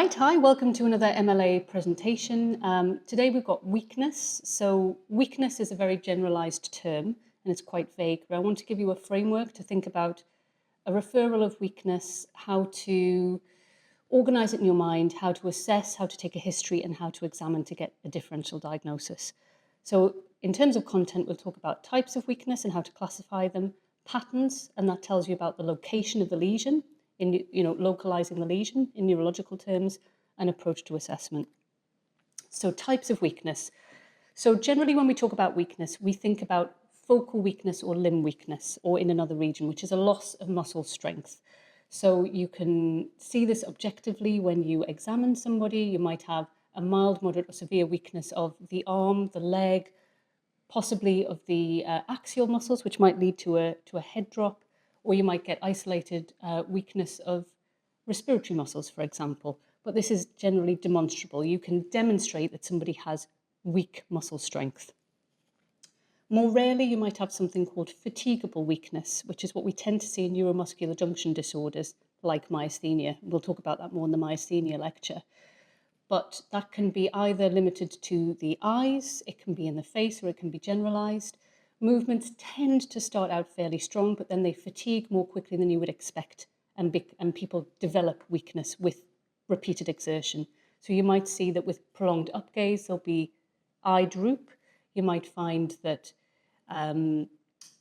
Right, hi, welcome to another MLA presentation. Today we've got weakness. So weakness is a very generalized term and it's quite vague, but I want to give you a framework to think about a referral of weakness, how to organize it in your mind, how to assess, how to take a history, and how to examine to get a differential diagnosis. So in terms of content, we'll talk about types of weakness and how to classify them, patterns, and that tells you about the location of the lesion, in localizing the lesion in neurological terms, and approach to assessment. So types of weakness. So generally when we talk about weakness, we think about focal weakness or limb weakness, or in another region, which is a loss of muscle strength. So you can see this objectively when you examine somebody. You might have a mild, moderate, or severe weakness of the arm, the leg, possibly of the axial muscles, which might lead to a head drop, or you might get isolated weakness of respiratory muscles, for example. But this is generally demonstrable. You can demonstrate that somebody has weak muscle strength. More rarely, you might have something called fatigable weakness, which is what we tend to see in neuromuscular junction disorders like myasthenia. We'll talk about that more in the myasthenia lecture. But that can be either limited to the eyes, it can be in the face, or it can be generalized. Movements tend to start out fairly strong, but then they fatigue more quickly than you would expect, and people develop weakness with repeated exertion. So you might see that with prolonged up gaze, there'll be eye droop. You might find that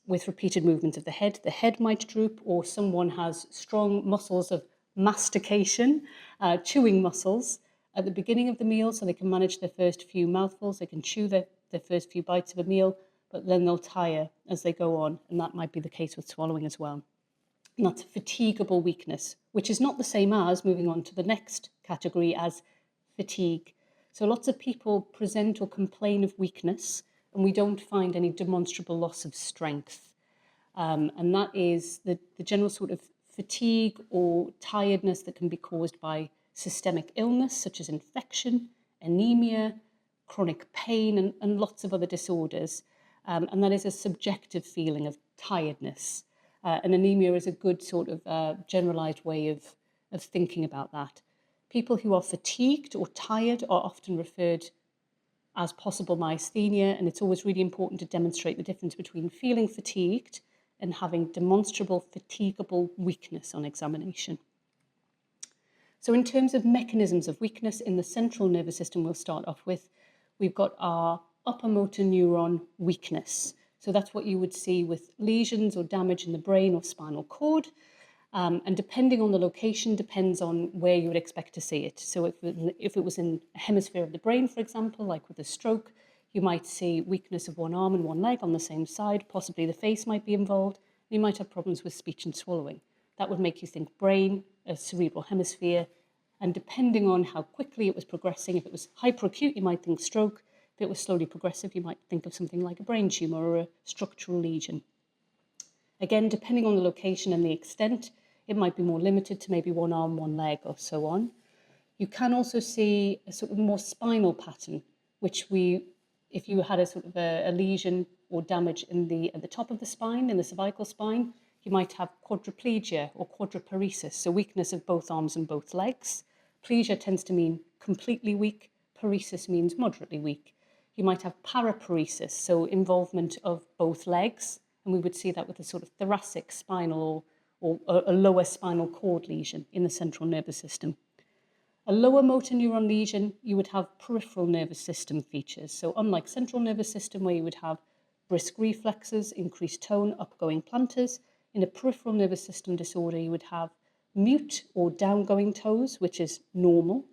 with repeated movements of the head might droop, or someone has strong muscles of mastication, chewing muscles at the beginning of the meal, so they can manage their first few mouthfuls, they can chew their first few bites of a meal, but then they'll tire as they go on, and that might be the case with swallowing as well. And that's fatigable weakness, which is not the same as, moving on to the next category, as fatigue. So lots of people present or complain of weakness, and we don't find any demonstrable loss of strength. And that is the general sort of fatigue or tiredness that can be caused by systemic illness, such as infection, anemia, chronic pain, and lots of other disorders. And that is a subjective feeling of tiredness. And anemia is a good sort of generalized way of thinking about that. People who are fatigued or tired are often referred as possible myasthenia, and it's always really important to demonstrate the difference between feeling fatigued and having demonstrable fatigable weakness on examination. So in terms of mechanisms of weakness in the central nervous system, we'll start off with, we've got our upper motor neuron weakness. So that's what you would see with lesions or damage in the brain or spinal cord. And depending on the location, depends on where you would expect to see it. So if it was in a hemisphere of the brain, for example, like with a stroke, you might see weakness of one arm and one leg on the same side. Possibly the face might be involved. You might have problems with speech and swallowing. That would make you think brain, a cerebral hemisphere. And depending on how quickly it was progressing, if it was hyperacute, you might think stroke. If it was slowly progressive, you might think of something like a brain tumor or a structural lesion. Again, depending on the location and the extent, it might be more limited to maybe one arm, one leg, or so on. You can also see a sort of more spinal pattern, which if you had a sort of a lesion or damage at the top of the spine, in the cervical spine, you might have quadriplegia or quadriparesis, so weakness of both arms and both legs. Plegia tends to mean completely weak. Paresis means moderately weak. You might have paraparesis, so involvement of both legs, and we would see that with a sort of thoracic spinal or a lower spinal cord lesion in the central nervous system. A lower motor neuron lesion, you would have peripheral nervous system features. So unlike central nervous system, where you would have brisk reflexes, increased tone, upgoing plantars, in a peripheral nervous system disorder, you would have mute or downgoing toes, which is normal,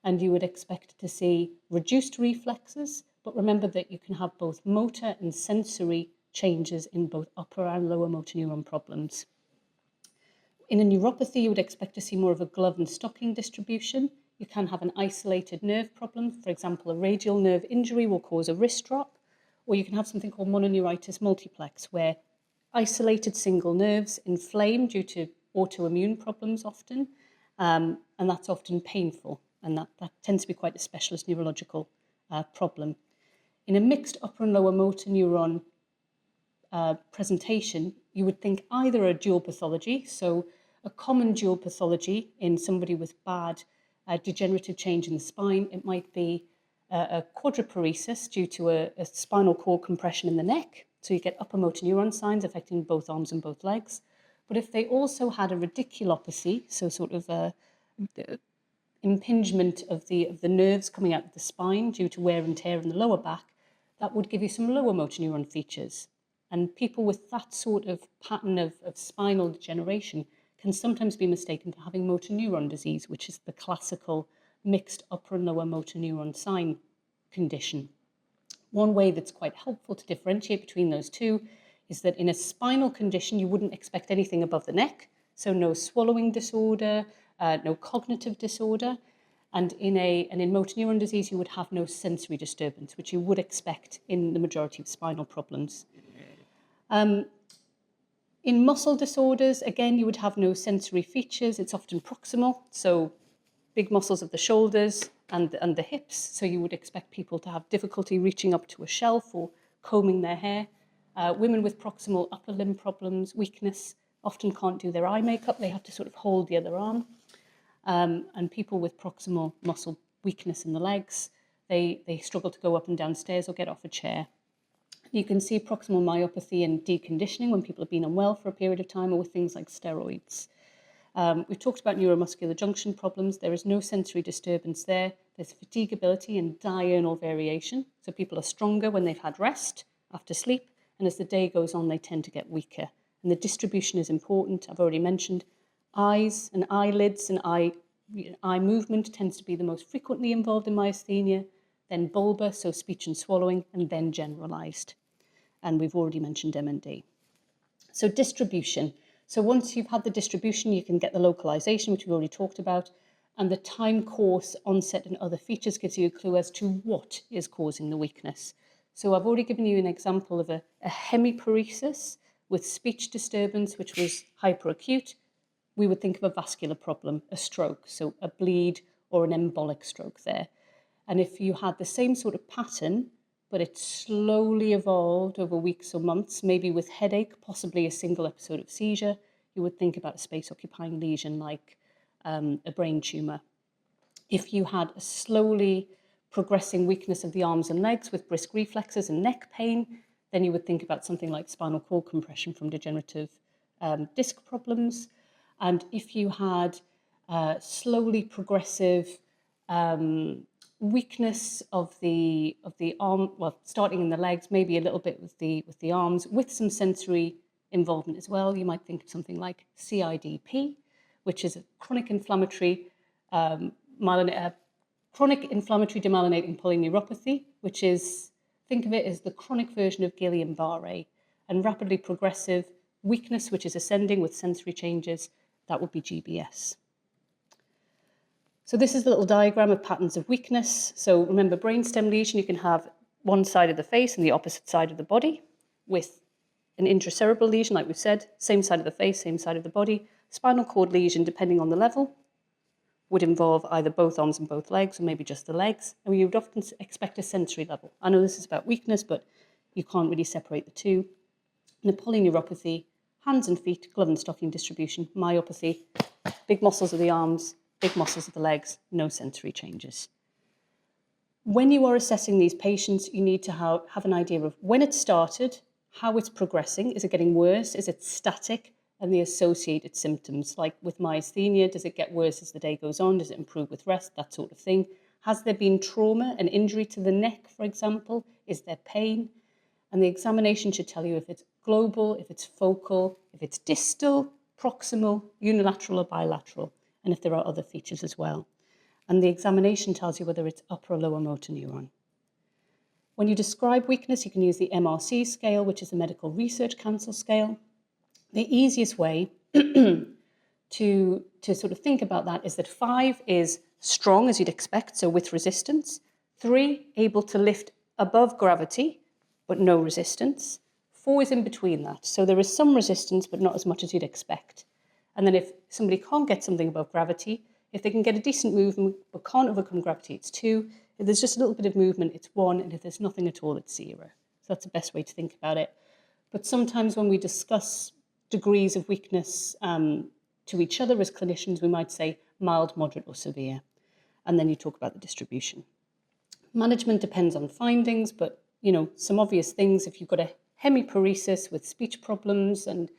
and you would expect to see reduced reflexes, but remember that you can have both motor and sensory changes in both upper and lower motor neuron problems. In a neuropathy, you would expect to see more of a glove and stocking distribution. You can have an isolated nerve problem. For example, a radial nerve injury will cause a wrist drop, or you can have something called mononeuritis multiplex, where isolated single nerves inflame due to autoimmune problems often, and that's often painful, and that tends to be quite a specialist neurological problem. In a mixed upper and lower motor neuron presentation, you would think either a dual pathology, so a common dual pathology in somebody with bad degenerative change in the spine. It might be a quadriparesis due to a spinal cord compression in the neck. So you get upper motor neuron signs affecting both arms and both legs. But if they also had a radiculopathy, so sort of a impingement of the nerves coming out of the spine due to wear and tear in the lower back, that would give you some lower motor neuron features. And people with that sort of pattern of spinal degeneration can sometimes be mistaken for having motor neuron disease, which is the classical mixed upper and lower motor neuron sign condition. One way that's quite helpful to differentiate between those two is that in a spinal condition, you wouldn't expect anything above the neck, so no swallowing disorder, no cognitive disorder, and in motor neuron disease, you would have no sensory disturbance, which you would expect in the majority of spinal problems. In muscle disorders, again, you would have no sensory features. It's often proximal, so big muscles of the shoulders and the hips, so you would expect people to have difficulty reaching up to a shelf or combing their hair. Women with proximal upper limb problems, weakness, often can't do their eye makeup. They have to sort of hold the other arm. And people with proximal muscle weakness in the legs, they struggle to go up and down stairs or get off a chair. You can see proximal myopathy and deconditioning when people have been unwell for a period of time or with things like steroids. We've talked about neuromuscular junction problems. There is no sensory disturbance there. There's fatigability and diurnal variation. So people are stronger when they've had rest after sleep, and as the day goes on, they tend to get weaker. And the distribution is important. I've already mentioned eyes and eyelids and eye movement tends to be the most frequently involved in myasthenia, then bulbar, so speech and swallowing, and then generalized. And we've already mentioned MND. So distribution. So once you've had the distribution, you can get the localization, which we already talked about, and the time course, onset, and other features gives you a clue as to what is causing the weakness. So I've already given you an example of a hemiparesis with speech disturbance, which was hyperacute. We would think of a vascular problem, a stroke, so a bleed or an embolic stroke there. And if you had the same sort of pattern, but it slowly evolved over weeks or months, maybe with headache, possibly a single episode of seizure, you would think about a space-occupying lesion like a brain tumour. If you had a slowly progressing weakness of the arms and legs with brisk reflexes and neck pain, then you would think about something like spinal cord compression from degenerative disc problems. And if you had slowly progressive weakness of the arm, well, starting in the legs, maybe a little bit with the arms, with some sensory involvement as well, you might think of something like CIDP, which is a chronic inflammatory demyelinating polyneuropathy, which is, think of it as the chronic version of Guillain-Barré, and rapidly progressive weakness, which is ascending with sensory changes, that would be GBS. So this is a little diagram of patterns of weakness. So remember, brainstem lesion, you can have one side of the face and the opposite side of the body. With an intracerebral lesion, like we've said, same side of the face, same side of the body. Spinal cord lesion, depending on the level, would involve either both arms and both legs, or maybe just the legs. And we would often expect a sensory level. I know this is about weakness, but you can't really separate the two. And a polyneuropathy, hands and feet, glove and stocking distribution. Myopathy, big muscles of the arms, big muscles of the legs, no sensory changes. When you are assessing these patients, you need to have an idea of when it started, how it's progressing. Is it getting worse? Is it static? And the associated symptoms, like with myasthenia, does it get worse as the day goes on? Does it improve with rest? That sort of thing. Has there been trauma, an injury to the neck, for example? Is there pain? And the examination should tell you if it's global, if it's focal, if it's distal, proximal, unilateral or bilateral, and if there are other features as well. And the examination tells you whether it's upper or lower motor neuron. When you describe weakness, you can use the MRC scale, which is the Medical Research Council scale. The easiest way to sort of think about that is that 5 is strong, as you'd expect, so with resistance. 3, able to lift above gravity, but no resistance. 4 is in between that, so there is some resistance, but not as much as you'd expect. And then if somebody can't get something above gravity, if they can get a decent movement but can't overcome gravity, it's 2. If there's just a little bit of movement, it's 1. And if there's nothing at all, it's 0. So that's the best way to think about it. But sometimes when we discuss degrees of weakness to each other as clinicians, we might say mild, moderate, or severe. and then you talk about the distribution. Management depends on findings, but some obvious things: if you've got a hemiparesis with speech problems and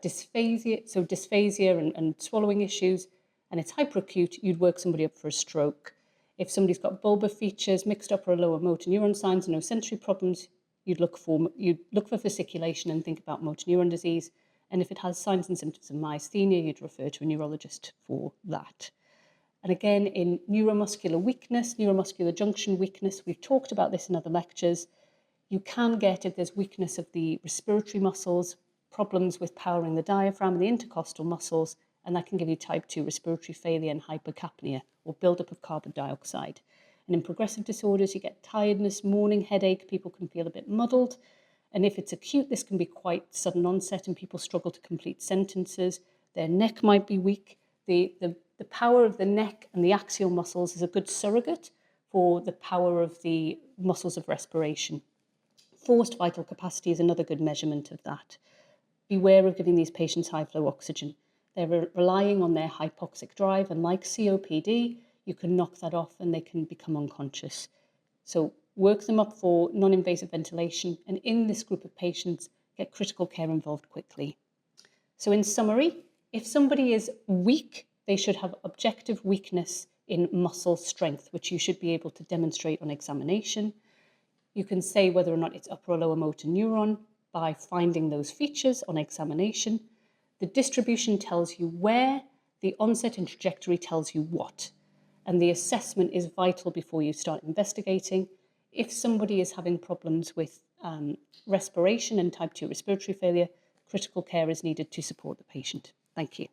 dysphasia, so dysphasia and swallowing issues, and it's hyperacute, you'd work somebody up for a stroke. If somebody's got bulbar features, mixed upper or lower motor neuron signs, and no sensory problems, you'd look for fasciculation and think about motor neuron disease. And if it has signs and symptoms of myasthenia, you'd refer to a neurologist for that. And again, in neuromuscular weakness, neuromuscular junction weakness, we've talked about this in other lectures. You can get, if there's weakness of the respiratory muscles, problems with powering the diaphragm and the intercostal muscles, and that can give you type 2 respiratory failure and hypercapnia, or buildup of carbon dioxide. And in progressive disorders, you get tiredness, morning headache, people can feel a bit muddled. And if it's acute, this can be quite sudden onset and people struggle to complete sentences. Their neck might be weak. The power of the neck and the axial muscles is a good surrogate for the power of the muscles of respiration. Forced vital capacity is another good measurement of that. Beware of giving these patients high flow oxygen. They're relying on their hypoxic drive, and like COPD, you can knock that off and they can become unconscious. So work them up for non-invasive ventilation, and in this group of patients, get critical care involved quickly. So in summary, if somebody is weak, they should have objective weakness in muscle strength, which you should be able to demonstrate on examination. You can say whether or not it's upper or lower motor neuron by finding those features on examination. The distribution tells you where, the onset and trajectory tells you what. And the assessment is vital before you start investigating. If somebody is having problems with respiration and type 2 respiratory failure, critical care is needed to support the patient. Thank you.